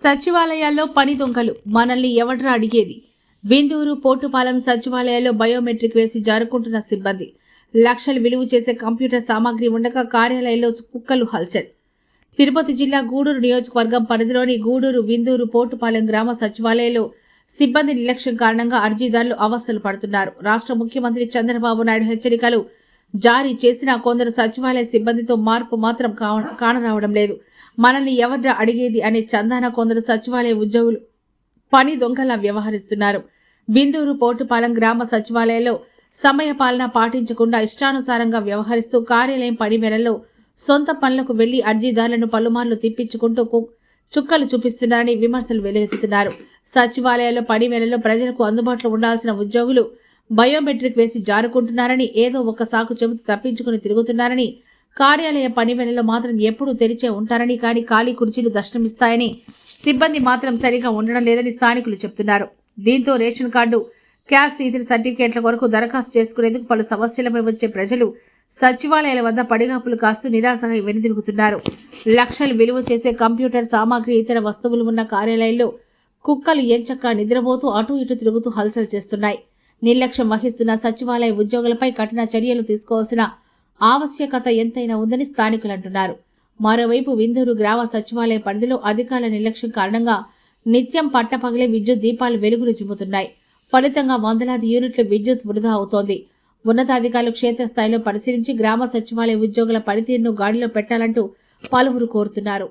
సచివాలయాల్లో పని దొంగలు మనల్ని ఎవడ్రా అడిగేది. విందూరు పోటుపాలెం సచివాలయాల్లో బయోమెట్రిక్ వేసి జారుకుంటున్న సిబ్బంది. లక్షలు విలువ చేసే కంప్యూటర్ సామాగ్రి ఉండగా కార్యాలయంలో కుక్కలు హల్చల్. తిరుపతి జిల్లా గూడూరు నియోజకవర్గం పరిధిలోని గూడూరు విందూరు పోటుపాలెం గ్రామ సచివాలయంలో సిబ్బంది నిర్లక్ష్యం కారణంగా అర్జీదారులు అవస్థలు పడుతున్నారు. రాష్ట్ర ముఖ్యమంత్రి చంద్రబాబు నాయుడు హెచ్చరికలు జారీ చేసిన కొందరు సచివాలయ సిబ్బందితో మార్పు మాత్రం కానరావడం లేదు. మనల్ని ఎవరు అడిగేది అనే చందాన కొందరు సచివాలయ ఉద్యోగులు పని దొంగలా వ్యవహరిస్తున్నారు. విందూరు పోటుపాలెం గ్రామ సచివాలయంలో సమయ పాలన పాటించకుండా ఇష్టానుసారంగా వ్యవహరిస్తూ కార్యాలయం పని వేళల్లో సొంత పనులకు వెళ్లి అర్జీదారులను పలుమార్లు తిప్పించుకుంటూ చుక్కలు చూపిస్తున్నారని విమర్శలు వెల్లువెత్తుతున్నారు. సచివాలయాల్లో పని వేళల్లో ప్రజలకు అందుబాటులో ఉండాల్సిన ఉద్యోగులు బయోమెట్రిక్ వేసి జారుకుంటున్నారని, ఏదో ఒక సాకు చెబుతూ తప్పించుకుని తిరుగుతున్నారని, కార్యాలయ పని వేళల్లో మాత్రం ఎప్పుడూ తెరిచే ఉంటారని, కానీ ఖాళీ కుర్చీలు దర్శనమిస్తాయని, సిబ్బంది మాత్రం సరిగా ఉండడం లేదని స్థానికులు చెబుతున్నారు. దీంతో రేషన్ కార్డు, క్యాస్ట్ ఇతర సర్టిఫికేట్ల కొరకు దరఖాస్తు చేసుకునేందుకు పలు సమస్యలపై వచ్చే ప్రజలు సచివాలయాల వద్ద పడిగాపులు కాస్తూ నిరాశగా వెనుదిరుగుతున్నారు. లక్షలు విలువ చేసే కంప్యూటర్ సామాగ్రి, ఇతర వస్తువులు ఉన్న కార్యాలయంలో కుక్కలు ఎంచక్కా నిద్రపోతూ అటూ ఇటు తిరుగుతూ హల్చల్ చేస్తున్నాయి. నిర్లక్ష్యం వహిస్తున్న సచివాలయ ఉద్యోగులపై కఠిన చర్యలు తీసుకోవాల్సిన ఆవశ్యకత ఎంతైనా ఉందని స్థానికులు అంటున్నారు. మరోవైపు విందూరు గ్రామ సచివాలయ పరిధిలో అధికారుల నిర్లక్ష్యం కారణంగా నిత్యం పట్టపగలే విద్యుత్ దీపాలు వెలుగులు చిమ్ముతున్నాయి. ఫలితంగా వందలాది యూనిట్ల విద్యుత్ వృధా అవుతోంది. ఉన్నతాధికారులు క్షేత్రస్థాయిలో పరిశీలించి గ్రామ సచివాలయ ఉద్యోగుల పనితీరును గాడిలో పెట్టాలంటూ పలువురు కోరుతున్నారు.